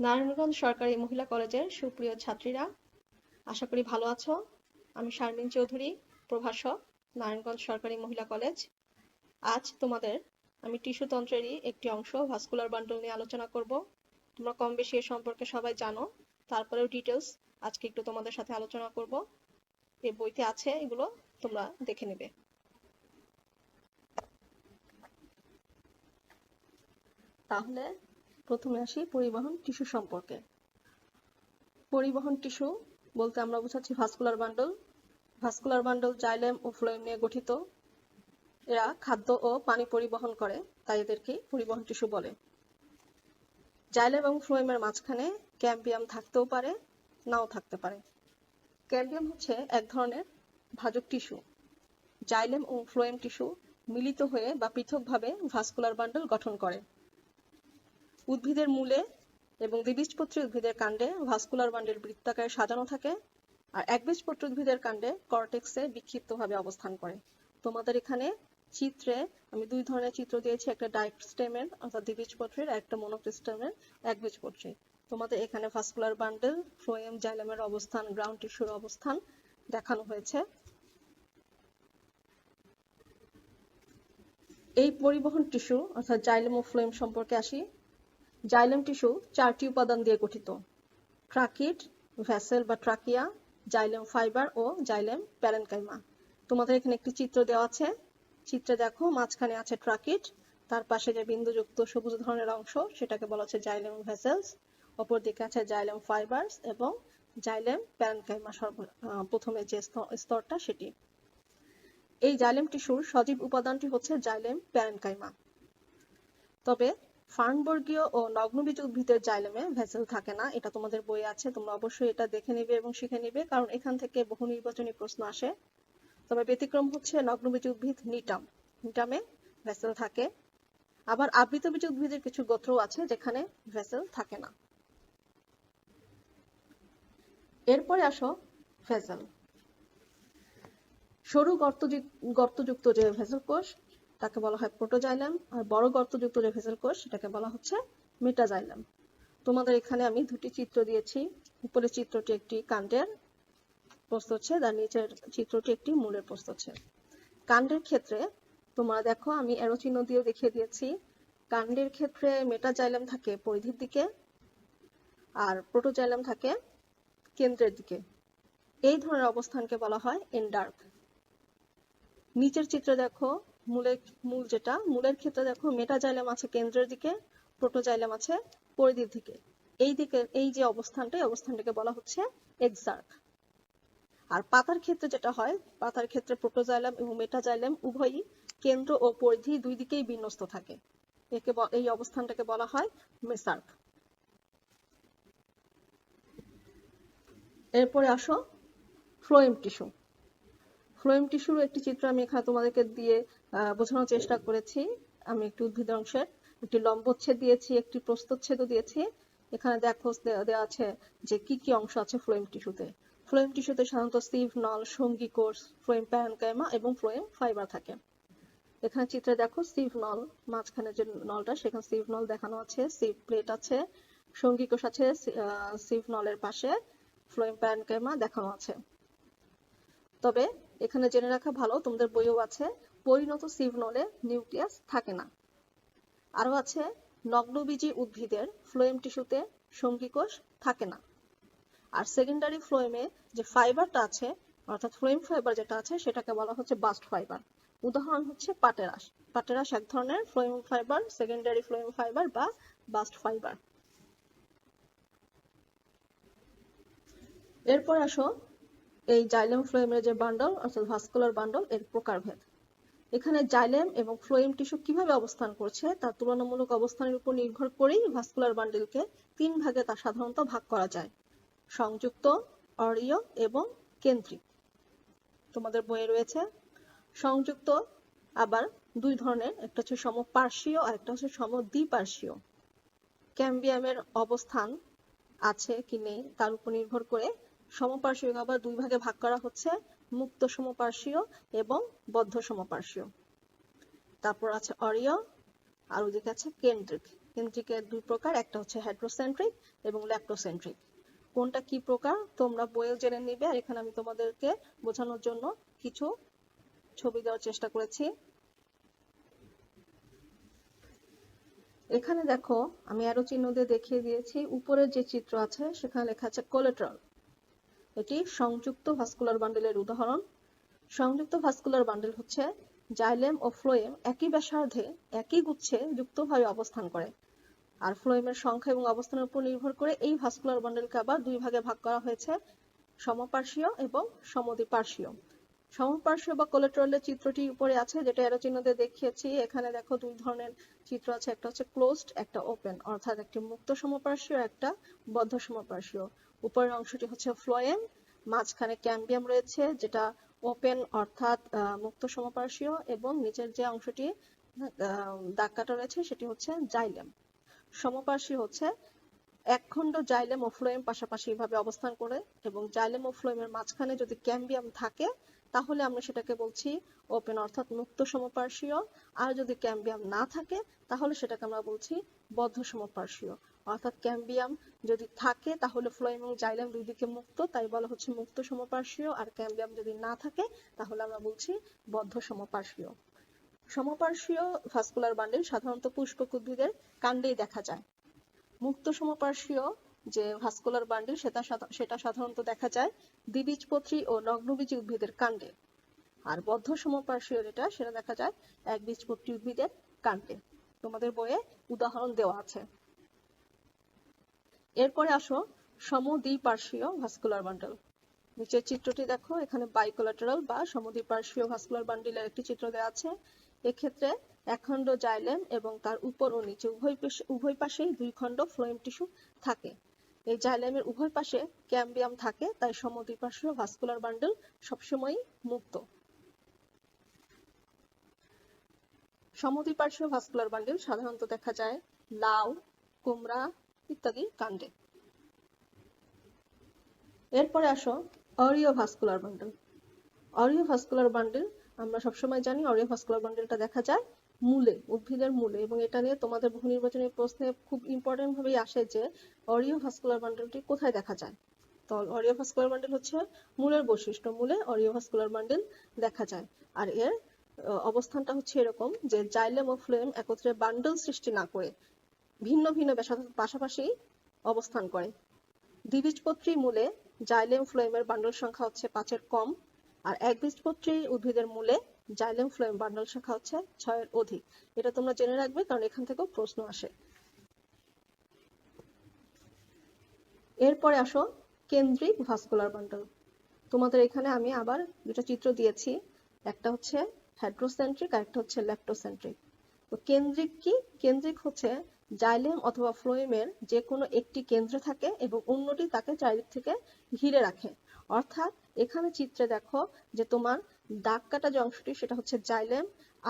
নারায়ণগঞ্জ সরকারি মহিলা কলেজের সুপ্রিয় ছাত্রীরা, আশা করি ভালো আছো। আমি শারমিন চৌধুরী, প্রভাষক, নারায়ণগঞ্জ সরকারি মহিলা কলেজ। আজ তোমাদের আমি টিস্যু তন্ত্রেরই একটি অংশ ভাস্কুলার বান্ডল নিয়ে আলোচনা করব। তোমরা কম বেশি এ সম্পর্কে সবাই জানো, তারপরেও ডিটেলস আজকে একটু তোমাদের সাথে আলোচনা করব। এই বইতে আছে, এগুলো তোমরা দেখে নেবে। তাহলে প্রথমে আসি পরিবহন টিস্যু সম্পর্কে। পরিবহন টিস্যু বলতে আমরা বোঝাচ্ছি vascular bundle. Vascular bundle xylem ও ফ্লোয়েম নিয়ে গঠিত। এরা খাদ্য ও পানি পরিবহন করে, তাই এদেরকে পরিবহন টিস্যু বলে। জাইলেম এবং ফ্লোয়েমের মাঝখানে ক্যাম্বিয়াম থাকতেও পারে, নাও থাকতে পারে। ক্যাম্বিয়াম হচ্ছে এক ধরনের ভাজক টিস্যু। জাইলেম ও ফ্লোয়েম টিস্যু মিলিত হয়ে বা পৃথকভাবে ভাস্কুলার বান্ডল গঠন করে। উদ্ভিদের মূলে এবং দ্বিবীজপত্রী উদ্ভিদের কাণ্ডে ভাস্কুলার বান্ডল বৃত্তাকারে সাজানো থাকে, আর একবীজপত্রী উদ্ভিদের কাণ্ডে কর্টেক্সে বিক্ষিপ্তভাবে অবস্থান করে। তোমাদের এখানে চিত্রে আমি দুই ধরনের চিত্র দিয়েছি, একটা ডাইস্টেমের অর্থাৎ দ্বিবীজপত্রীর, আর একটা মনোক্রিস্টেমের একবীজপত্রী। তোমাদের এখানে ভাস্কুলার বান্ডল, ফ্লোয়েম, জাইলেমের অবস্থান, গ্রাউন্ড টিস্যুর অবস্থান দেখানো হয়েছে। এই পরিবহন টিস্যু অর্থাৎ জাইলেম ও ফ্লোয়েম সম্পর্কে আসি। জাইলেম টিস্যু চারটি উপাদান দিয়ে গঠিত: ট্রাকিড, ভেসেল বা ট্রাকিয়া, জাইলেম ফাইবার ও জাইলেম প্যারেনকাইমা। তোমাদের এখানে একটি চিত্র দেওয়া আছে। চিত্রে দেখো মাঝখানে আছে ট্রাকিড, তার পাশে যে বিন্দুযুক্ত সবুজ ধরনের অংশ সেটাকে বলা হচ্ছে জাইলেম ভেসেলস, অপর দিকে আছে জাইলেম ফাইবারস এবং জাইলেম প্যারেনকাইমা, প্রথমে যে স্তরটা সেটি। এই জাইলেম টিস্যুর সজীব উপাদানটি হচ্ছে জাইলেম প্যারেনকাইমা। তবে ফার্নবর্গীয় ও নগ্নবীজ উদ্ভিদের জাইলেমে ভেসেল থাকে না, এটা তোমাদের বইয়ে আছে, তোমরা অবশ্যই এটা দেখে নিবে এবং শিখে নিবে, কারণ এখান থেকে বহু নির্বাচনী প্রশ্ন আসে। তবে ব্যতিক্রম হচ্ছে নগ্নবীজ উদ্ভিদ নিটাম, নিটামে ভেসেল থাকে। আবার আবৃতবীজ উদ্ভিদের কিছু গোত্র আছে যেখানে ভেসেল থাকে না। এরপরে আসো ভেসেল। সরু গর্তযুক্ত যে ভেসেল কোষ তাকে বলা হয় প্রোটোজাইলেম, আর বড় গর্তযুক্ত যে ভেসেল কোষ সেটাকে বলা হচ্ছে মেটাজাইলেম। তোমাদের এখানে আমি দুটি চিত্র দিয়েছি। উপরের চিত্রটি একটি কাণ্ডের প্রস্থচ্ছেদ আর নিচের চিত্রটি একটি মূলের প্রস্থচ্ছেদ। কাণ্ডের ক্ষেত্রে তোমরা দেখো আমি অ্যারো চিহ্ন দিয়েও দেখিয়ে দিয়েছি। কাণ্ডের ক্ষেত্রে মেটাজাইলেম থাকে পরিধির দিকে আর প্রোটোজাইলেম থাকে কেন্দ্রের দিকে। এই ধরনের অবস্থানকে বলা হয় এন্ডার্ক। নিচের চিত্রে দেখো মূলের ক্ষেত্রে দেখো মেটাজাইলেম আছে কেন্দ্রের দিকে, প্রোটোজাইলেম আছে পরিধির দিকে। এই যে অবস্থানটাকে বলা হচ্ছে এক্সার্ক। আর পাতার ক্ষেত্রে যেটা হয়, পাতার ক্ষেত্রে প্রোটোজাইলেম এবং মেটাজাইলেম উভয়ই কেন্দ্র ও পরিধি দুই দিকেই বিন্যস্ত থাকে। এই অবস্থানটাকে বলা হয় মেসার্ক। এরপরে আসো ফ্লোয়েম টিস্যু। ফ্লোয়েম টিস্যুর একটি চিত্র আমি এখানে তোমাদেরকে দিয়ে বোঝানোর চেষ্টা করেছি। আমি একটি উদ্ভিদ অংশের একটি লম্বচ্ছেদ দিয়েছি, একটি প্রস্থচ্ছেদও দিয়েছি। এখানে দেখো দেওয়া আছে যে কি কি অংশ আছে ফ্লোয়েম টিস্যুতে। ফ্লোয়েম টিস্যুতে সাধারণত সিভ নল, সঙ্গী কোষ, ফ্লোয়েম প্যারেনকাইমা এবং ফ্লোয়েম ফাইবার থাকে। এখানে চিত্রে দেখো সিভ নল, মাঝখানে যে নলটা সেখানে সিভ নল দেখানো আছে, সিভ প্লেট আছে, সঙ্গী কোষ আছে সিভ নলের পাশে, ফ্লোয়েম প্যারেনকাইমা দেখানো আছে। তবে এখানে জেনে রাখা ভালো, তোমাদের বইও আছে, পরিণত সিভ নলে নিউক্লিয়াস থাকে না। আরো আছে নগ্নবীজী উদ্ভিদের ফ্লোয়েম টিস্যুতে সঙ্গী কোষ থাকে না। আর সেকেন্ডারি ফ্লোয়েমে যে ফাইবারটা আছে অর্থাৎ ফ্লোয়েম ফাইবার যেটা আছে সেটাকে বলা হচ্ছে বাস্ট ফাইবার। উদাহরণ হচ্ছে পাটেরাস। পাটেরাস এক ধরনের phloem fibre, secondary phloem fibre বা বাস্ট ফাইবার। এরপর আসো এই জাইলেম ফ্লোয়েমের যে বান্ডল অর্থাৎ ভাস্কুলার বান্ডল এর প্রকারভেদ। এখানে জাইলেম এবং ফ্লোয়েম টিস্যু কিভাবে অবস্থান করছে তার তুলনামূলক অবস্থানের উপর নির্ভর করেই ভাস্কুলার বান্ডলকে তিন ভাগে তা সাধারণত ভাগ করা যায়: সংযুক্ত, অরীয় এবং কেন্দ্রিক। তোমাদের বইয়ে রয়েছে। সংযুক্ত আবার দুই ধরনের, একটা হচ্ছে সমপার্শ্বীয় আর একটা হচ্ছে সমদ্বিপার্শ্বীয়। ক্যাম্বিয়ামের অবস্থান আছে কি নেই তার উপর নির্ভর করে সমপার্শ্বীয় আবার দুই ভাগে ভাগ করা হচ্ছে: মুক্ত সমপার্শ্বীয় এবং বদ্ধ সমপার্শ্বীয়। তারপর আছে অরীয় আর ওদিকে আছে কেন্দ্রিক। কেন্দ্রিকের দুই প্রকার, একটা হচ্ছে হেড্রোসেন্ট্রিক এবং ল্যাপ্টোসেন্ট্রিক। কোনটা কি প্রকার তোমরা বইয়ে জেনে নিবে, আর এখানে আমি তোমাদেরকে বোঝানোর জন্য কিছু ছবি দেওয়ার চেষ্টা করেছি। এখানে দেখো আমি অ্যারো চিহ্ন দিয়ে দেখিয়ে দিয়েছি, উপরের যে চিত্র আছে সেখানে লেখা আছে কোলেটারাল। এটি সংযুক্ত ভাস্কুলার বান্ডেলের উদাহরণ। সংযুক্ত ভাস্কুলার বান্ডেল হচ্ছে জাইলেম ও ফ্লোয়েম একই ব্যাসার্ধে একই গুচ্ছে যুক্তভাবে অবস্থান করে, আর ফ্লোয়েমের সংখ্যা এবং অবস্থানের উপর নির্ভর করে এই ভাস্কুলার বান্ডেলকে আবার দুই ভাগে ভাগ করা হয়েছে, সমপার্শ্বীয় এবং সমদ্বিপার্শ্বীয়। সমপার্শ্বীয় বা কোলেটারালের চিত্রটি উপরে আছে, যেটা অ্যারো চিহ্ন দিয়ে দেখিয়েছি। এখানে দেখো দুই ধরনের চিত্র আছে, একটা হচ্ছে ক্লোজড, একটা ওপেন, অর্থাৎ একটি মুক্ত সমপার্শ্বীয়, একটা বদ্ধ সমপার্শ্বীয়। উপরের অংশটি হচ্ছে ফ্লোয়েম, মাঝখানে ক্যাম্বিয়াম রয়েছে যেটা ওপেন অর্থাৎ মুক্ত সমপার্শ্বীয়, এবং নিচের যে অংশটি দাগ কাটা রয়েছে সেটি হচ্ছে জাইলেম। সমপার্শ্বীয় হচ্ছে একখণ্ড জাইলেম ও ফ্লোয়েম পাশাপাশি ভাবে অবস্থান করে, এবং জাইলেম ও ফ্লোয়েমের মাঝখানে যদি ক্যাম্বিয়াম থাকে তাহলে আমরা সেটাকে বলছি ওপেন অর্থাৎ মুক্ত সমপার্শ্বীয়, আর যদি ক্যাম্বিয়াম না থাকে তাহলে সেটাকে আমরা বলছি বদ্ধ সমপার্শ্বীয়। অর্থাৎ ক্যাম্বিয়াম যদি থাকে তাহলে ফ্লোয়েম এবং জাইলেম দুই দিকে মুক্ত, তাই বলা হচ্ছে মুক্ত সমপার্শ্বীয়, আর ক্যাম্বিয়াম যদি না থাকে তাহলে আমরা বলছি বদ্ধ সমপার্শ্বীয়। সমপার্শ্বীয় ভাস্কুলার বান্ডেল সাধারণত পুষ্পক উদ্ভিদের কাণ্ডেই দেখা যায়। মুক্ত সমপার্শ্বীয় যে ভাস্কুলার বান্ডেল সেটা সাধারণত দেখা যায় দ্বিবীজপত্রী ও নগ্নবীজী উদ্ভিদের কাণ্ডে, আর বদ্ধ সমপার্শ্বীয় সেটা দেখা যায় একবীজপত্রী উদ্ভিদের কাণ্ডে। তোমাদের বইয়ে উদাহরণ দেওয়া আছে। এরপরে আসো সমদ্বিপার্শ্বীয় ভাস্কুলার বান্ডেল। নিচের চিত্রটি দেখো, এখানে বাইকোলাটারাল বা সমদ্বিপার্শ্বীয় ভাস্কুলার বান্ডেলের একটি চিত্র দেওয়া আছে। এক্ষেত্রে একখণ্ড জাইলেম এবং তার উপর ও নিচে উভয় পাশেই দুই খণ্ড ফ্লোয়েম টিস্যু থাকে। এই জাইলেমের উভয় পাশে ক্যাম্বিয়াম থাকে, তাই সমদ্বিপার্শ্বীয় ভাস্কুলার বান্ডেল সবসময়ই মুক্ত। সমদ্বিপার্শ্বীয় ভাস্কুলার বান্ডেল সাধারণত দেখা যায় লাউ, কুমড়া ইত্যাদি কাণ্ডে। এরপরে আসো Oreo vascular bundle. Oreo vascular bundle আমরা সবসময় জানি অরিও ভাস্কুলার বান্ডেলটা দেখা যায় মূলে, উদ্ভিদের মূলে, এবং এটা নিয়ে তোমাদের বহু নির্বাচনী প্রশ্নে খুব ইম্পর্টেন্ট ভাবেই আসে যে অরিও ভাস্কুলার বান্ডেলটি কোথায় দেখা যায়। তো অরিও ভাস্কুলার বান্ডেল হচ্ছে মূলের বৈশিষ্ট্য, মূলে অরিও ভাস্কুলার বান্ডেল দেখা যায়। আর এর অবস্থানটা হচ্ছে এরকম যে জাইলেম ও ফ্লোয়েম একত্রে বান্ডেল সৃষ্টি না করে ভিন্ন ভিন্ন ব্যাসার্ধের পাশাপাশি অবস্থান করে। দ্বিবীজপত্রী মূলে জাইলেম ফ্লোয়েমের বান্ডেল সংখ্যা হচ্ছে 5-এর কম, আর একবীজপত্রী উদ্ভিদের মূলে জাইলেম ফ্লোয়েম বান্ডেল সংখ্যা হচ্ছে 6-এর অধিক। এটা তোমরা জেনে রাখবে, কারণ এখান থেকেও প্রশ্ন আসে। এরপরে আসো কেন্দ্রিক ভাস্কুলার বান্ডেল। তোমাদের এখানে আমি আবার দুটো চিত্র দিয়েছি, একটা হচ্ছে হেড্রোসেন্ট্রিক আর একটা হচ্ছে ল্যাপ্টোসেন্ট্রিক। তো কেন্দ্রিক কি? কেন্দ্রিক হচ্ছে জাইলেম অথবা ফ্লোয়েমের যে কোনো একটি কেন্দ্রে থাকে এবং অন্যটি তাকে চারিদিক থেকে ঘিরে রাখে। অর্থাৎ এখানে চিত্রে দেখো যে তোমার দাগ কাটা যে অংশটি সেটা হচ্ছে জাইলেম,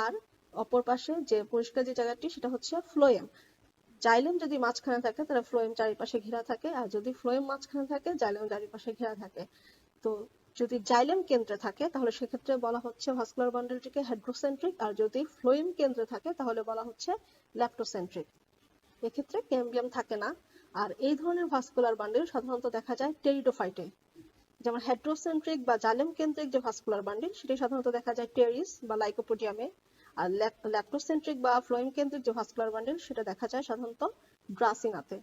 আর অপর পাশে যে পরিষ্কার যে জায়গাটি সেটা হচ্ছে ফ্লোয়েম। জাইলেম যদি মাঝখানে থাকে তাহলে ফ্লোয়েম চারিপাশে ঘেরা থাকে, আর যদি ফ্লোয়েম মাঝখানে থাকে জাইলেম চারিপাশে ঘেরা থাকে। তো যদি জাইলেম কেন্দ্রে থাকে তাহলে সেক্ষেত্রে বলা হচ্ছে ভাস্কুলার বান্ডেলটিকে হেড্রোসেন্ট্রিক, আর যদি ফ্লোয়েম কেন্দ্রে থাকে তাহলে বলা হচ্ছে ল্যাপ্টোসেন্ট্রিক। এক্ষেত্রে ক্যাম্বিয়াম থাকে না। আর এই ধরনের ভাস্কুলার বান্ডেল সাধারণত দেখা যায় টেরিডোফাইটে। যেমন হেড্রোসেন্ট্রিক বা জাইলেম কেন্দ্রিক যে ভাস্কুলার বান্ডেল সেটি সাধারণত দেখা যায় টেরিস বা লাইকোপোডিয়ামে, আর ল্যাপ্টোসেন্ট্রিক বা ফ্লোয়েম কেন্দ্রিক যে ভাস্কুলার বান্ডেল সেটা দেখা যায় সাধারণত ড্রাসিনাতে।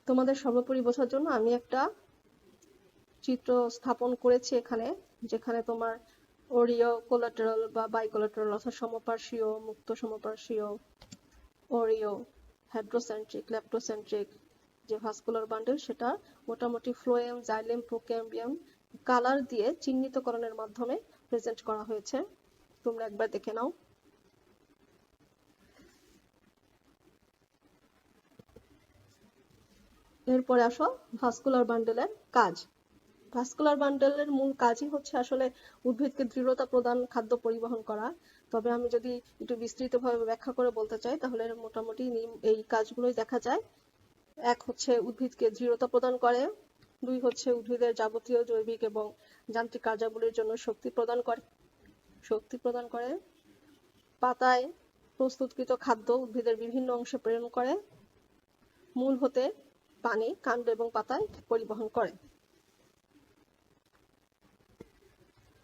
তোমাদের সর্বোপরি বোঝার জন্য আমি একটা চিত্র স্থাপন করেছি এখানে, যেখানে তোমার অরিও, কোলাটারাল বা বাইকোলাটারাল অর্থাৎ সমপার্শ্বীয়, মুক্ত সমপার্শ্বীয়, অরিও, হেড্রোসেন্ট্রিক, ল্যাপ্টোসেন্ট্রিক যে ভাস্কুলার বান্ডেল সেটা মোটামুটি ফ্লোয়েম, জাইলেম, প্রোক্যাম্বিয়াম কালার দিয়ে চিহ্নিতকরণের মাধ্যমে প্রেজেন্ট করা হয়েছে। তোমরা একবার দেখে নাও। এরপরে আসো ভাস্কুলার বান্ডেলের কাজ। ভাস্কুলার বান্ডেলের মূল কাজই হচ্ছে আসলে উদ্ভিদকে দৃঢ়তা প্রদান, খাদ্য পরিবহন করা। তবে আমি যদি একটু বিস্তৃতভাবে ব্যাখ্যা করে বলতে চাই তাহলে মোটামুটি এই কাজগুলোই দেখা যায়। এক হচ্ছে উদ্ভিদকে দৃঢ়তা প্রদান করে, দুই হচ্ছে উদ্ভিদের যাবতীয় জৈবিক এবং যান্ত্রিক কার্যাবলীর জন্য শক্তি প্রদান করে, পাতায় প্রস্তুতকৃত খাদ্য উদ্ভিদের বিভিন্ন অংশে প্রেরণ করে, মূল হতে পানি কাণ্ড এবং পাতায় পরিবহন করে।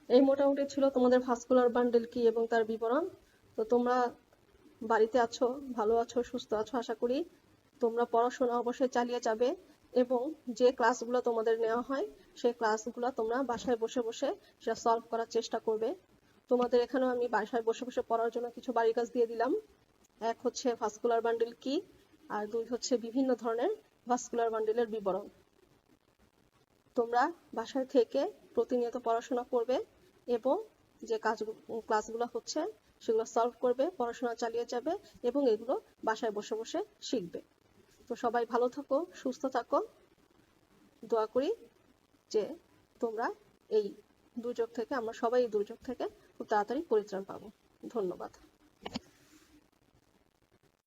এই মোটামুটি ছিল তোমাদের ভাস্কুলার বান্ডেল কি এবং তার বিবরণ। তো তোমরা বাড়িতে আছো, ভালো আছো, সুস্থ আছো আশা করি। তোমরা পড়াশোনা অবশ্যই চালিয়ে যাবে এবং যে ক্লাসগুলো তোমাদের নেওয়া হয় সেই ক্লাসগুলো তোমরা বাসায় বসে বসে সেটা সলভ করার চেষ্টা করবে। তোমাদের এখানেও আমি বাসায় বসে বসে পড়ার জন্য কিছু বাড়ির কাজ দিয়ে দিলাম। এক হচ্ছে ভাস্কুলার বান্ডেল কি, আর দুই হচ্ছে বিভিন্ন ধরনের ভাস্কুলার বান্ডেলের বিবরণ। তোমরা বাসায় থেকে প্রতিনিয়ত পড়াশোনা করবে এবং যে ক্লাসগুলো হচ্ছে সেগুলো সলভ করবে, পড়াশোনা চালিয়ে যাবে এবং এগুলো বাসায় বসে বসে শিখবে। তো সবাই ভালো থাকো, সুস্থ থাকো। দোয়া করি যে তোমরা এই দুর্যোগ থেকে, আমরা সবাই এই দুর্যোগ থেকে খুব তাড়াতাড়ি পরিত্রাণ পাবো। ধন্যবাদ।